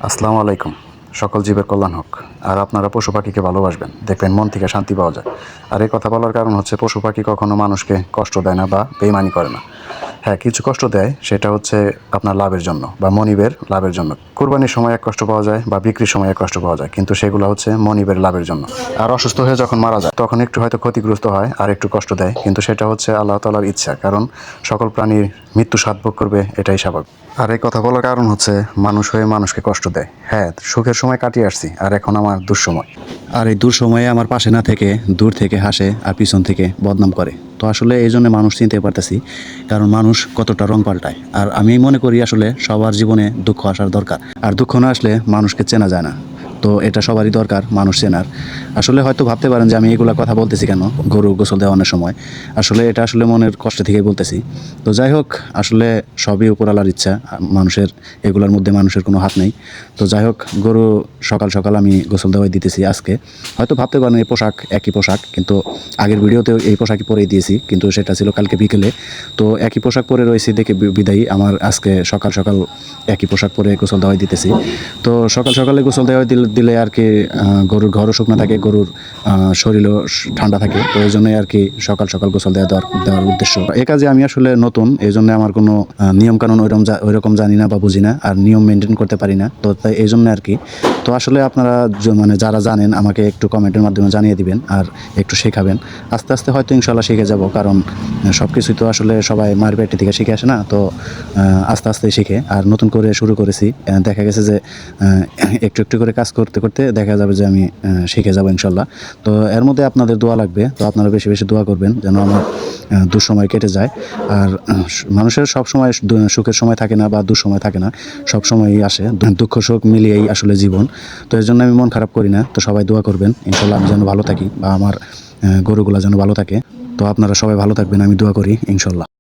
আসসালামু আলাইকুম। সকল জীবের কল্যাণ হোক। আর আপনারা পশু পাখিকে ভালোবাসবেন, দেখবেন মন থেকে শান্তি পাওয়া যায়। আর এই কথা বলার কারণ হচ্ছে পশু পাখি কখনো মানুষকে কষ্ট দেয় না বা বেইমানি করে না। হ্যাঁ, কিছু কষ্ট দেয়, সেটা হচ্ছে আপনার লাভের জন্য বা মনিবের লাভের জন্য। কুরবানির সময় এক কষ্ট পাওয়া যায় বা বিক্রির সময় এক কষ্ট পাওয়া যায়, কিন্তু সেগুলো হচ্ছে মনিবের লাভের জন্য। আর অসুস্থ হয়ে যখন মারা যায় তখন একটু হয়তো ক্ষতিগ্রস্ত হয় আর একটু কষ্ট দেয়, কিন্তু সেটা হচ্ছে আল্লাহ তাআলার ইচ্ছা, কারণ সকল প্রাণীর মৃত্যু স্বাদ ভোগ করবে, এটাই স্বাভাবিক। আর এই কথা বলার কারণ হচ্ছে মানুষ হয়ে মানুষকে কষ্ট দেয়। হ্যাঁ, সুখের সময় কাটিয়ে আসছি, আর এখন আমার দুঃসময়। আর এই দুঃসময়ে আমার পাশে না থেকে দূর থেকে হাসে আর পিছন থেকে বদনাম করে। তো আসলে এই জন্য মানুষ চিনতে পারতেছি, কারণ মানুষ কতটা রং পাল্টায়। আর আমি মনে করি আসলে সবার জীবনে দুঃখ আসার দরকার, আর দুঃখ না আসলে মানুষকে চেনা যায় না। তো এটা সবারই দরকার, মানুষ চেনার। আসলে হয়তো ভাবতে পারেন যে আমি এগুলা কথা বলতেছি কেন গরু গোসল দেওয়ানোর সময়। আসলে এটা আসলে মনের কষ্ট থেকেই বলতেছি। তো যাই হোক, আসলে সবই উপরওয়ালার ইচ্ছা। মানুষের এগুলোর মধ্যে মানুষের কোনো হাত নেই। তো যাই হোক, গরু সকাল সকাল আমি গোসল দেওয়াই দিতেছি আজকে। হয়তো ভাবতে পারেন এই পোশাক একই পোশাক, কিন্তু আগের ভিডিওতেও এই পোশাকই পরেই দিয়েছি, কিন্তু সেটা ছিল কালকে বিকেলে। তো একই পোশাক পরে রয়েছি দেখে বিদায়ী আমার আজকে সকাল সকাল একই পোশাক পরে গোসল দেওয়াই দিতেছি। তো সকাল সকালে গোসল দেওয়াই দিলে আর কি গরুর ঘরও শুকনো থাকে, গরুর শরীরও ঠান্ডা থাকে। তো এই জন্যই আর কি সকাল সকাল গোসল দেওয়ার উদ্দেশ্য। এ কাজে আমি আসলে নতুন, এই জন্য আমার কোনো নিয়ম কানুন ওইরকম জানি না বা বুঝি না, আর নিয়ম মেনটেন করতে পারি না। তো তাই এই জন্য আর কি। তো আসলে আপনারা মানে যারা জানেন আমাকে একটু কমেন্টের মাধ্যমে জানিয়ে দিবেন আর একটু শেখাবেন। আস্তে আস্তে হয়তো ইনশাল্লাহ শিখে যাব, কারণ সব কিছুই তো আসলে সবাই মায়ের পেট থেকে শিখে আসে না। তো আস্তে আস্তে শিখে আর নতুন করে শুরু করেছি। দেখা গেছে যে একটু একটু করে কাজ করতে করতে দেখা যাবে যে আমি শিখে যাব ইনশাল্লাহ। তো এর মধ্যে আপনাদের দোয়া লাগবে, তো আপনারা বেশি বেশি দোয়া করবেন যেন আমার দুঃসময় কেটে যায়। আর মানুষের সব সময় সুখের সময় থাকে না বা দুঃসময় থাকে না, সব সময়ই আসে। দুঃখ সুখ মিলিয়েই আসলে জীবন। তো এর জন্য আমি মন খারাপ করি না। তো সবাই দোয়া করবেন ইনশাল্লাহ আমি যেন ভালো থাকি বা আমার গরুগুলা যেন ভালো থাকে। তো আপনারা সবাই ভালো থাকবেন, আমি দোয়া করি ইনশাল্লাহ।